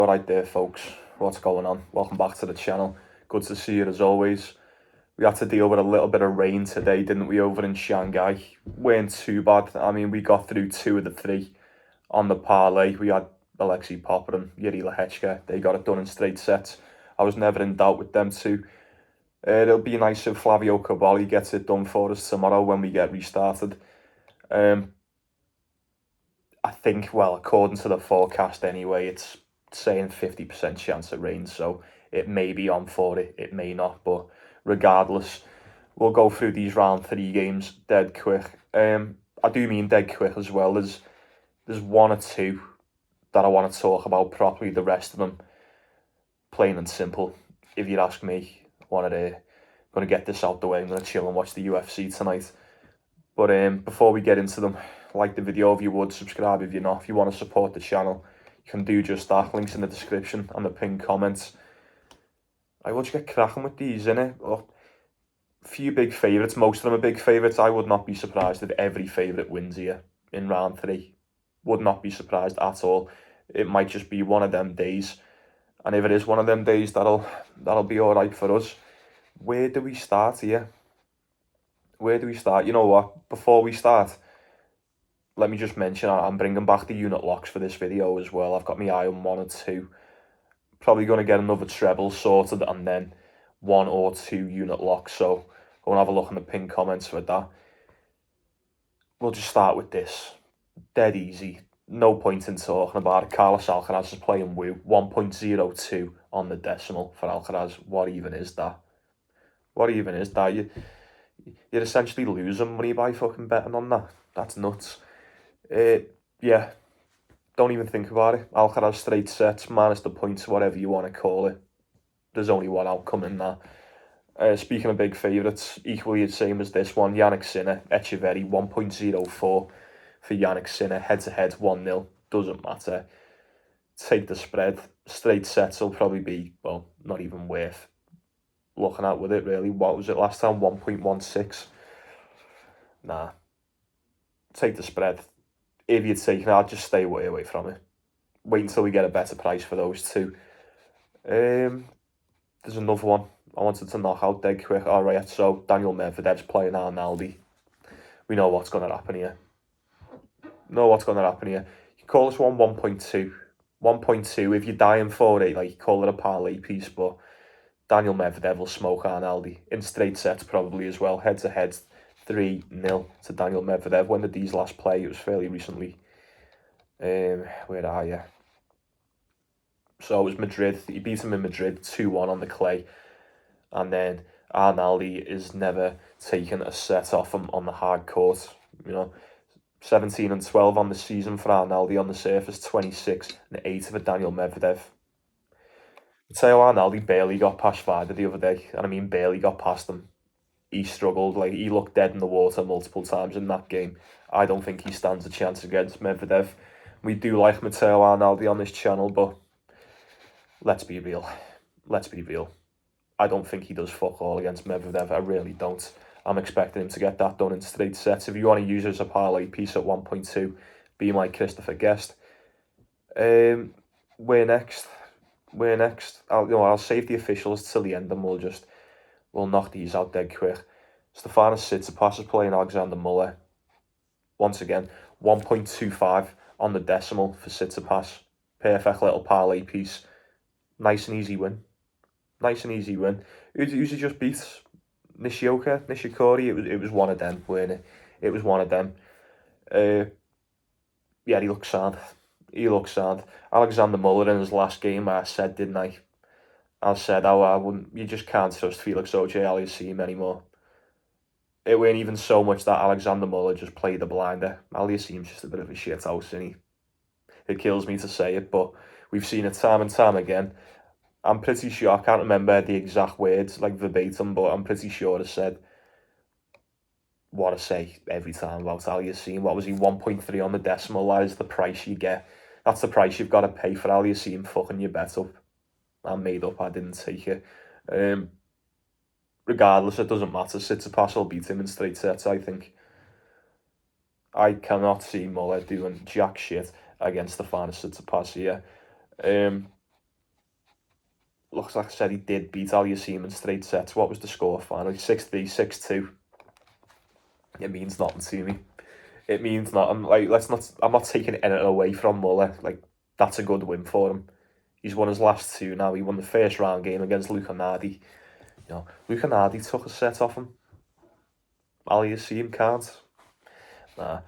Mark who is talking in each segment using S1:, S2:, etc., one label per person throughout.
S1: Alright there folks, what's going on? Welcome back to the channel. Good to see you as always. We had to deal with a little bit of rain today, didn't we, over in Shanghai? Weren't too bad. I mean, we got through 2 of the 3 on the parlay. We had Alexei Popper and Yuri Lehechka. They got it done in straight sets. I was never in doubt with them two. It'll be nice if Flavio Caboli gets it done for us tomorrow when we get restarted. I think, well, according to the forecast anyway, it's saying 50% chance of rain, so it may be on for it, it may not, but regardless, we'll go through these round 3 games dead quick. I do mean dead quick as well. There's 1 or 2 that I want to talk about properly. The rest of them, plain and simple, if you'd ask me. Going to get this out the way. I'm going to chill and watch the UFC tonight. But before we get into them, like the video if you would, subscribe if you're not. If you want to support the channel, you can do just that. Links in the description and the pinned comments. I will just get cracking with these, innit? Oh, few big favourites. Most of them are big favourites. I would not be surprised if every favourite wins here in round 3. Would not be surprised at all. It might just be one of them days. And if it is one of them days, that'll be alright for us. Where do we start here? Where do we start? You know what? Before we start, let me just mention I'm bringing back the unit locks for this video as well. I've got my eye on 1 or 2. Probably going to get another treble sorted and then 1 or 2 unit locks. So go and have a look in the pinned comments for that. We'll just start with this. Dead easy. No point in talking about it. Carlos Alcaraz is playing Woo. 1.02 on the decimal for Alcaraz. What even is that? What even is that? You're essentially losing money by fucking betting on that. That's nuts. Yeah, don't even think about it. Alcaraz straight sets, minus the points, whatever you want to call it. There's only one outcome in that. Speaking of big favourites, equally the same as this one, Yannick Sinner, Echeverry, 1.04 for Yannick Sinner, head-to-head, 1-0, doesn't matter. Take the spread. Straight sets will probably be, well, not even worth looking at with it, really. What was it last time? 1.16. Nah. Take the spread. If you're taking it, I'd just stay away from it. Wait until we get a better price for those 2. There's another one I wanted to knock out dead quick. Alright, so Daniel Medvedev's playing Arnaldi. We know what's going to happen here. You can call this one 1.2. 1.2, if you're dying for it, like, call it a parlay piece, but Daniel Medvedev will smoke Arnaldi in straight sets probably as well. Head-to-head, 3-0 to Daniel Medvedev. When did these last play? It was fairly recently. Where are you? So it was Madrid. He beat him in Madrid 2-1 on the clay. And then Arnaldi is never taken a set off him on the hard court. You know, 17 and 12 on the season for Arnaldi on the surface, 26 and 8 for Daniel Medvedev. Matteo Arnaldi barely got past Vida the other day, and I mean barely got past him. He struggled, like, he looked dead in the water multiple times in that game. I don't think he stands a chance against Medvedev. We do like Matteo Arnaldi on this channel, but let's be real. I don't think he does fuck all against Medvedev. I really don't. I'm expecting him to get that done in straight sets. If you want to use it as a parlay piece at 1.2, be my Christopher guest. Where next? I'll save the officials till the end and we'll knock these out dead quick. Stefanos Tsitsipas is playing Alexander Muller. Once again, 1.25 on the decimal for Tsitsipas. Perfect little parlay piece. Nice and easy win. Who's he just beat? Nishikori? It was one of them, weren't it? It was one of them. Yeah, he looks sad. Alexander Muller in his last game, I said, didn't I? I said, I wouldn't. You just can't trust Felix Auger-Aliassime anymore. It weren't even so much that Alexander Muller just played the blinder. Aliassime's just a bit of a shit house, isn't he? It kills me to say it, but we've seen it time and time again. I'm pretty sure, I can't remember the exact words, like verbatim, but I'm pretty sure I said what I say every time about Aliassime. What was he, 1.3 on the decimal? That is the price you get. That's the price you've got to pay for Aliassime fucking your bet up. I made up, I didn't take it. Regardless, it doesn't matter. Tsitsipas will beat him in straight sets, I think. I cannot see Muller doing jack shit against Stefanos Tsitsipas here. looks like I said he did beat Aliassime in straight sets. What was the score finally? 6-3, 6-2. It means nothing to me. It means nothing. Like, I'm not taking anything away from Muller. Like, that's a good win for him. He's won his last two now. He won the first round game against Luca Nardi. You know, Luca Nardi took a set off him. Aliassime can't. Nah.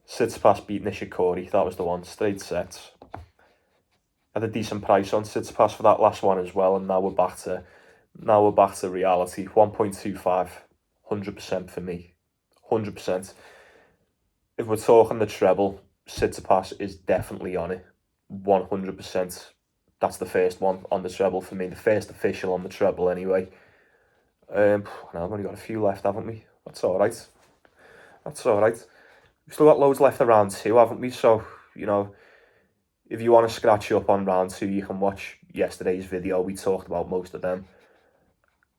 S1: Tsitsipas beat Nishikori. That was the one. Straight sets. Had a decent price on Tsitsipas for that last one as well, and now we're back to reality. 1.25, 100% for me. 100%. If we're talking the treble, Tsitsipas is definitely on it. 100%. That's the first one on the treble for me. The first official on the treble anyway. Now I've only got a few left, haven't we? That's alright. We've still got loads left of round two, haven't we? So, you know, if you want to scratch up on round two, you can watch yesterday's video. We talked about most of them.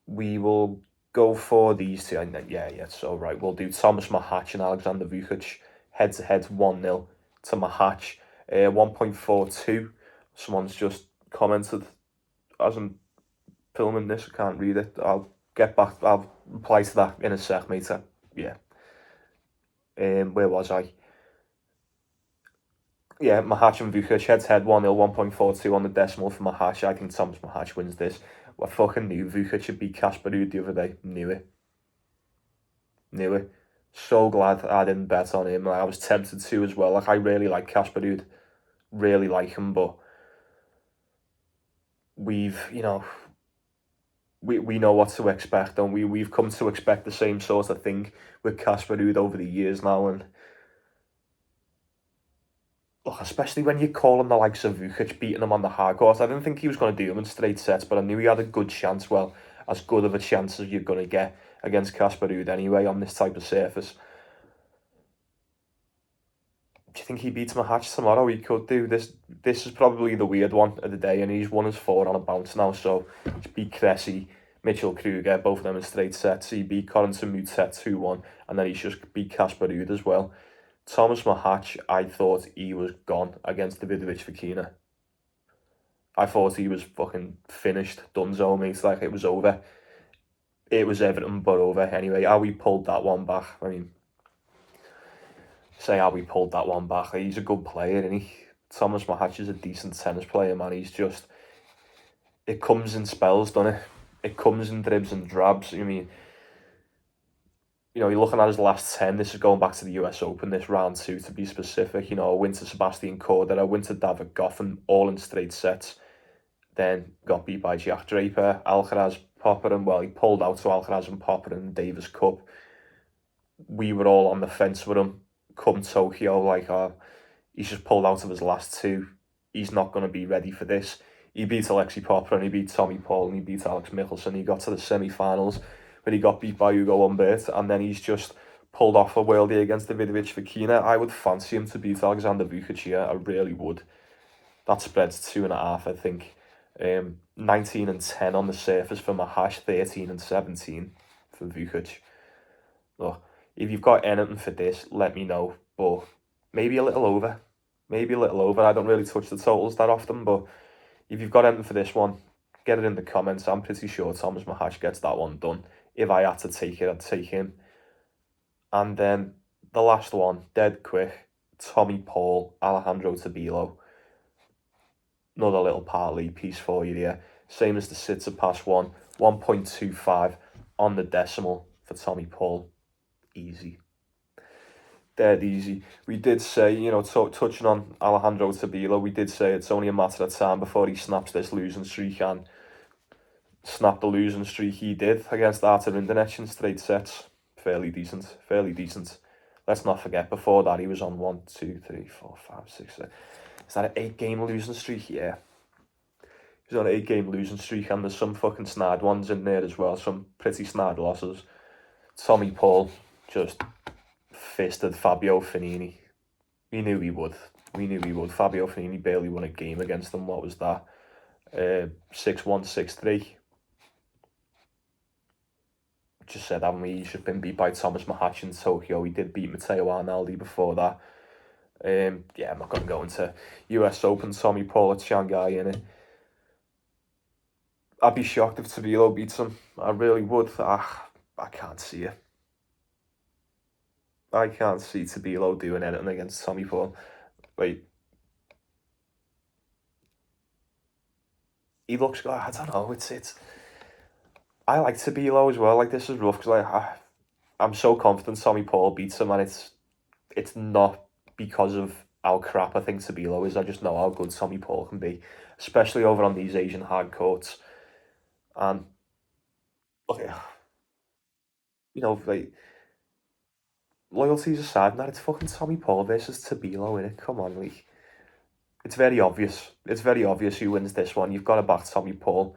S1: We will go for these two. So, right, we'll do Thomas Machac and Alexander Vukic head-to-head 1-0 to Machac. 1.42. Someone's just commented. As I'm filming this, I can't read it. I'll reply to that in a sec, mate. Yeah. Where was I? Yeah, Machac and Vukic head-to-head 1-0, 1.42 on the decimal for Machac. I think Thomas Machac wins this. I fucking knew Vukic should beat Casper Ruud the other day. Knew it. So glad I didn't bet on him. I was tempted to as well. Like, I really like Casper Ruud. Really like him, but we know what to expect, and we've come to expect the same sort of thing with Casper Ruud over the years now, and look, especially when you're calling the likes of Vukic beating him on the hard court. I didn't think he was going to do him in straight sets, but I knew he had a good chance. Well, as good of a chance as you're going to get against Casper Ruud anyway on this type of surface. Do you think he beats Machac tomorrow? He could do. This is probably the weird one of the day, and he's won his 4 on a bounce now, so he's beat Cressy, Mitchell Kruger, both of them in straight sets. He beat Corentin Moutet 2-1, and then he's just beat Casper Ruud as well. Thomas Machac, I thought he was gone against Davidovich Fokina. I thought he was fucking finished, donezo, mate. Like, it was over. It was everything but over. Anyway, how we pulled that one back. I mean, how we pulled that one back. He's a good player, isn't he? Thomas Machac is a decent tennis player, man. He's just... It comes in spells, doesn't it? It comes in dribs and drabs. I mean... You know, you're looking at his last 10. This is going back to the US Open, this round 2 to be specific. You know, a win to Sebastian Korda, a win to David Goffin, all in straight sets. Then got beat by Jack Draper, Alcaraz, Popyrin. Well, he pulled out to Alcaraz and Popyrin in the Davis Cup. We were all on the fence with him come Tokyo. Like, he's just pulled out of his last 2. He's not going to be ready for this. He beat Alexei Popyrin, he beat Tommy Paul, and he beat Alex Michelsen. He got to the semi-finals, but he got beat by Hugo Humbert, and then he's just pulled off a worldie against Davidovich Fokina. I would fancy him to beat Alexander Vukic here. I really would. That spreads 2.5, I think. 19 and 10 on the surface for Machac, 13 and 17 for Vukic. Look, if you've got anything for this, let me know. But maybe a little over. I don't really touch the totals that often, but if you've got anything for this one, get it in the comments. I'm pretty sure Thomas Machac gets that one done. If I had to take it, I'd take him. And then the last one, dead quick, Tommy Paul, Alejandro Tabilo. Another little parlay piece for you there. Same as the Tsitsipas one, 1.25 on the decimal for Tommy Paul. Easy. Dead easy. We did say, you know, touching on Alejandro Tabilo, we did say it's only a matter of time before he snaps this losing streak, and snapped the losing streak he did against Artur Rinderknech in straight sets. Fairly decent. Let's not forget, before that he was on 1, 2, 3, 4, 5, 6, 7. Is that an 8-game losing streak? Yeah. He's on an 8-game losing streak, and there's some fucking snide ones in there as well. Some pretty snide losses. Tommy Paul just fisted Fabio Fognini. We knew he would. Fabio Fognini barely won a game against him. What was that? 6-1, 6-3. Just said, haven't we? He's just been beat by Thomas Machac in Tokyo. He did beat Matteo Arnaldi before that. I'm not going to go into US Open Tommy Paul at Shanghai, innit? I'd be shocked if Tabilo beats him. I really would. I can't see it. I can't see Tabilo doing anything against Tommy Paul. Like, he looks. I don't know. It's. I like Tabilo as well. Like, this is rough because I'm so confident Tommy Paul beats him, and it's not because of how crap I think Tabilo is. I just know how good Tommy Paul can be, especially over on these Asian hard courts. And look, like, loyalties aside, and that it's fucking Tommy Paul versus Tabilo, innit? Come on, like, it's very obvious. It's very obvious who wins this one. You've got to back Tommy Paul.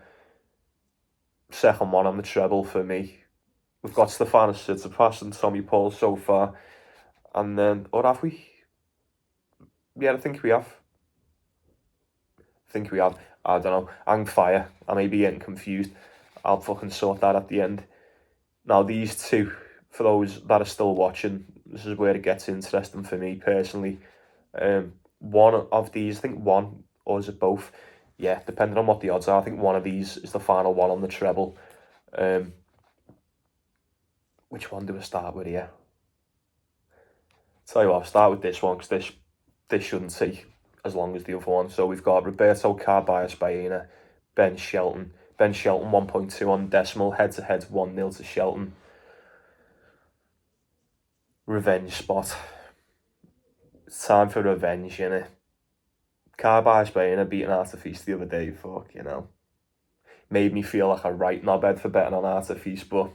S1: Second one on the treble for me. We've got Stefanos Tsitsipas and Tommy Paul so far. And then, or have we? Yeah, I think we have. I don't know. I'm fire. I may be getting confused. I'll fucking sort that at the end. Now, these two, for those that are still watching, this is where it gets interesting for me personally. One of these, I think one, or is it both? Yeah, depending on what the odds are, I think one of these is the final one on the treble. Which one do we start with here? Tell you what, I'll start with this one because this shouldn't take as long as the other one. So we've got Roberto Carballes Baena, Ben Shelton. Ben Shelton 1.2 on decimal, head to head 1-0 to Shelton. Revenge spot. It's time for revenge, innit? Carballes Baena beating Artifice the other day, made me feel like a right knobhead for betting on Artifice, but,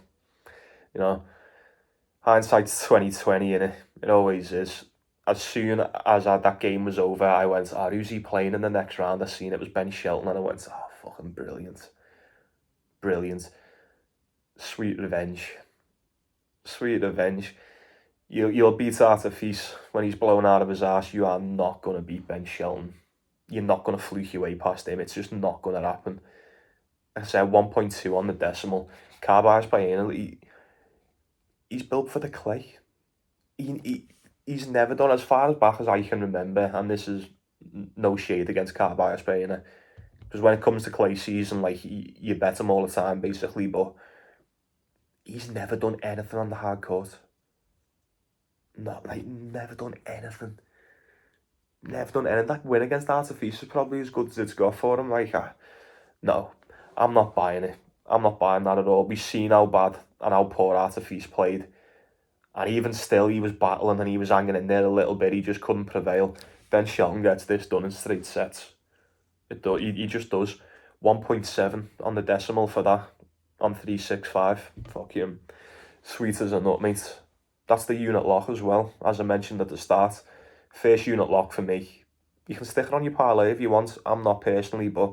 S1: hindsight's 2020, innit? It always is. As soon as that game was over, I went, who's he playing in the next round? I seen it was Ben Shelton, and I went, fucking brilliant. Brilliant. Sweet revenge. Sweet revenge. You'll beat Artifice when he's blown out of his arse. You are not going to beat Ben Shelton. You're not going to fluke your way past him. It's just not going to happen. Like I said, 1.2 on the decimal. Carballes Baena, he's built for the clay. He's never done, as far as back as I can remember, and this is no shade against Carballes Baena, because when it comes to clay season, like, you bet him all the time, basically, but he's never done anything on the hard court. Never done anything. Never done anything. That win against Artifice is probably as good as it's got for him. No, I'm not buying it. I'm not buying that at all. We've seen how bad and how poor Artifice played. And even still, he was battling and he was hanging in there a little bit. He just couldn't prevail. Ben Shelton gets this done in straight sets. He just does. 1.7 on the decimal for that. On 365. Fuck him. Sweet as a nut, mate. That's the unit lock as well, as I mentioned at the start. First unit lock for me. You can stick it on your parlay if you want. I'm not personally, but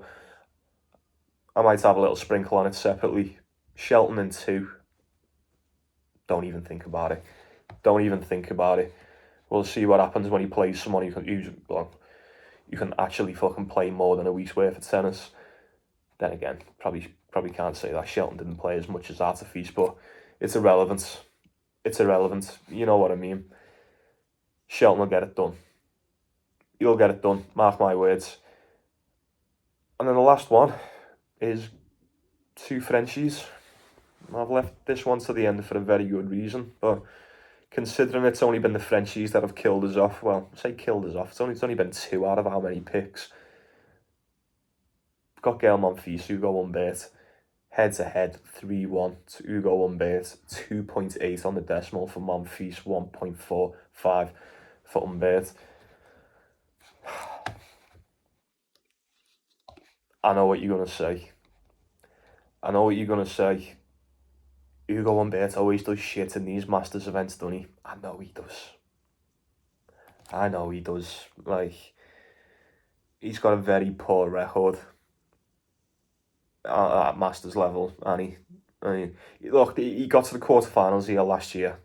S1: I might have a little sprinkle on it separately. Shelton in 2. Don't even think about it. Don't even think about it. We'll see what happens when he plays someone you can actually fucking play more than a week's worth of tennis. Then again, probably can't say that Shelton didn't play as much as Artifice, but it's irrelevant. It's irrelevant. You know what I mean. Shelton will get it done. He'll get it done. Mark my words. And then the last one is 2 Frenchies. I've left this one to the end for a very good reason, but considering it's only been the Frenchies that have killed us off, well, I say killed us off, it's only been 2 out of how many picks. We've got Gael Monfils, Hugo Humbert, head-to-head, 3-1 to Hugo Humbert, 2.8 on the decimal for Monfils, 1.45 for Humbert. I know what you're going to say. Hugo Humbert always does shit in these Masters events, doesn't he? I know he does. Like, he's got a very poor record at Masters level, and look, he got to the quarterfinals here last year,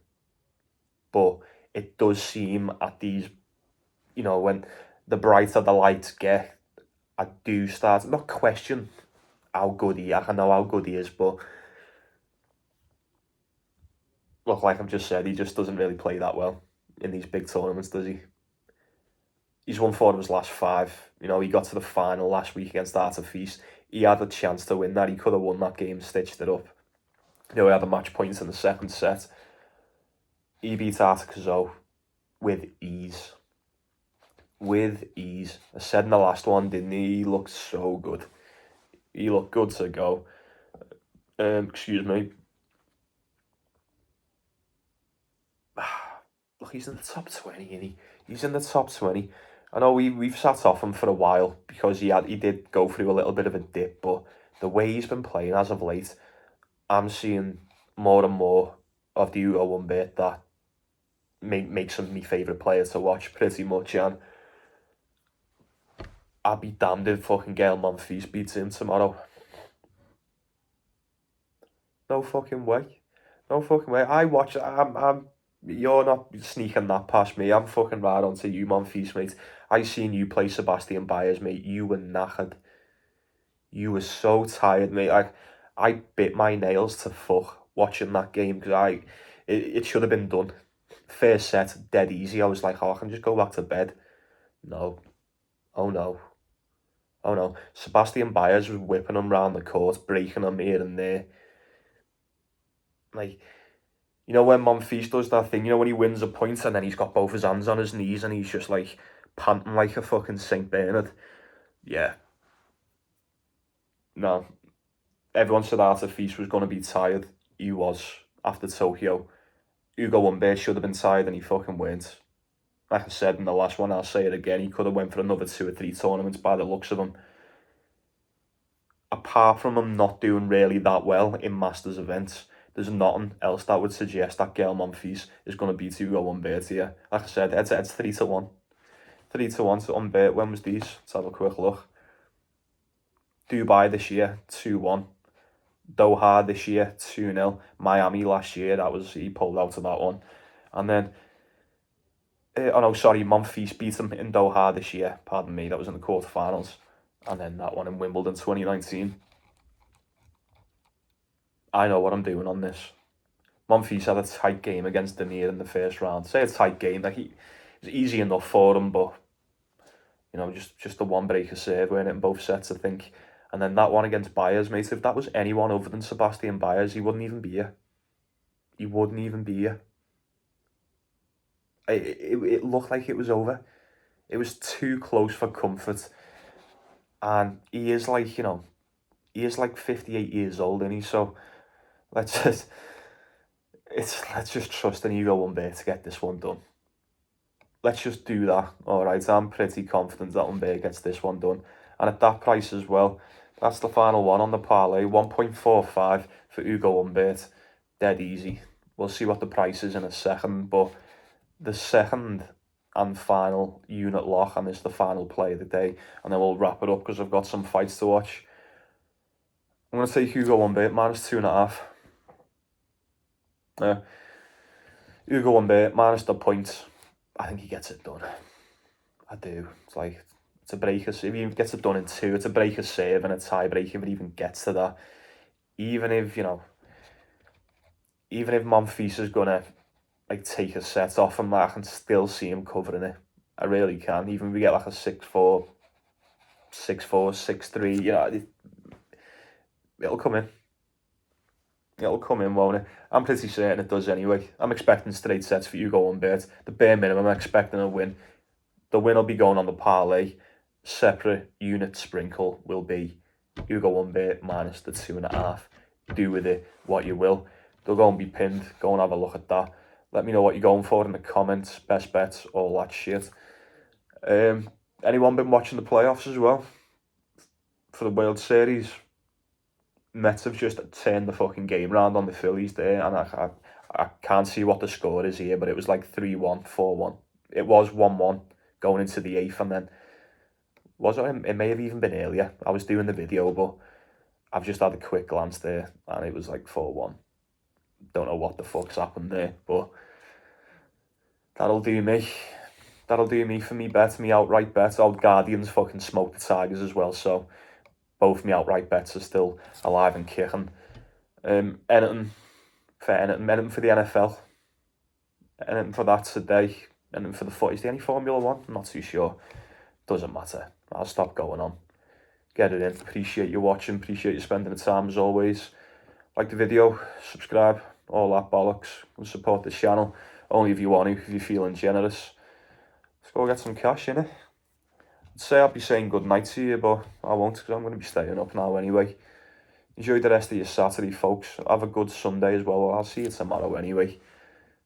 S1: but it does seem at these, when the brighter the lights get, I do start not question how good I know how good he is, but look, like I've just said, he just doesn't really play that well in these big tournaments, does he? He's won 4 of his last 5. He got to the final last week against Artifice. He had a chance to win that. He could have won that game, stitched it up. He had the match points in the second set. He beat Artikazo with ease. With ease. I said in the last one, didn't he? He looked so good. He looked good to go. Excuse me. Look, he's in the top 20, isn't he? He's in the top 20. I know we've sat off him for a while because he did go through a little bit of a dip, but the way he's been playing as of late, I'm seeing more and more of the Ugo Humbert that makes him my favourite player to watch pretty much, and I'd be damned if fucking Gael Monfils beats him tomorrow. No fucking way. No fucking way. You're not sneaking that past me. I'm fucking right onto you, Monfils, mate. I seen you play Sebastian Baez, mate. You were knackered. You were so tired, mate. I bit my nails to fuck watching that game because it should have been done. First set, dead easy. I was like, oh, I can just go back to bed. No. Oh no. Oh no. Sebastian Baez was whipping him round the court, breaking him here and there. Like, when Monfils does that thing, when he wins a point and then he's got both his hands on his knees and he's just like panting like a fucking St. Bernard. Yeah. No. Everyone said Artifice was going to be tired. He was after Tokyo. Ugo Humbert should have been tired and he fucking weren't. Like I said in the last one, I'll say it again, he could have went for another 2 or 3 tournaments by the looks of him. Apart from him not doing really that well in Masters events, there's nothing else that would suggest that Gael Monfils is going to beat Ugo Humbert here. Like I said, it's 3-1. 3-1 to Humbert. When was these? Let's have a quick look. Dubai this year, 2-1. Doha this year, 2-0. Miami last year, he pulled out of that one. And then, Monfils beat him in Doha this year. Pardon me, that was in the quarterfinals. And then that one in Wimbledon 2019. I know what I'm doing on this. Monfils had a tight game against Demir in the first round. Say a tight game, like it was easy enough for him, but just the one breaker serve, weren't it, in both sets, I think. And then that one against Baez, mate, if that was anyone other than Sebastian Baez, he wouldn't even be here. He wouldn't even be here. It looked like it was over. It was too close for comfort. And he is like, he is like 58 years old, isn't he? So let's just trust in Ugo Humbert to get this one done. Let's just do that. All right, I'm pretty confident that Humbert gets this one done. And at that price as well, that's the final one on the parlay. 1.45 for Ugo Humbert. Dead easy. We'll see what the price is in a second. But the second and final unit lock, and it's the final play of the day. And then we'll wrap it up because I've got some fights to watch. I'm going to take Ugo Humbert, -2.5. Ugo Humbert, minus the point. I think he gets it done. I do. It's a breaker. If he gets it done in 2, it's a breaker save and a tiebreak if it even gets to that. Even if Monfils is gonna take a set off him, I can still see him covering it. I really can. Even if we get like a 6-4, 6-4, 6-3, it'll come in. It'll come in, won't it? I'm pretty certain it does anyway. I'm expecting straight sets for Ugo Humbert. The bare minimum, I'm expecting a win. The win will be going on the parlay. Separate unit sprinkle will be Ugo Humbert minus the 2.5. Do with it what you will. They'll go and be pinned. Go and have a look at that. Let me know what you're going for in the comments. Best bets, all that shit. Anyone been watching the playoffs as well? For the World Series? Mets have just turned the fucking game round on the Phillies there, and I can't see what the score is here, but it was like 3-1, 4-1. It was 1-1 going into the 8th, and then it may have even been earlier. I was doing the video, but I've just had a quick glance there, and it was like 4-1. Don't know what the fuck's happened there, but that'll do me. That'll do me for me bet, me outright bet. Old Guardians fucking smoked the Tigers as well, so both my outright bets are still alive and kicking. Anything for the NFL. Anything for that today. Anything for the foot. Is there any Formula 1? I'm not too sure. Doesn't matter. I'll stop going on. get it in. Appreciate you watching, appreciate you spending the time as always. Like the video, subscribe, all that bollocks, and support the channel. Only if you want to, if you're feeling generous. Let's go get some cash, innit? I'd say I'll be saying good night to you, but I won't, because I'm going to be staying up now anyway. Enjoy the rest of your Saturday, folks. Have a good Sunday as well. I'll see you tomorrow anyway.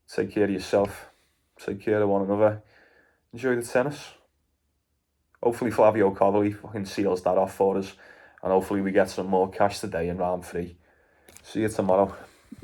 S1: Take care of yourself. Take care of one another. Enjoy the tennis. Hopefully Flavio Covelli fucking seals that off for us. And hopefully we get some more cash today in round 3. See you tomorrow.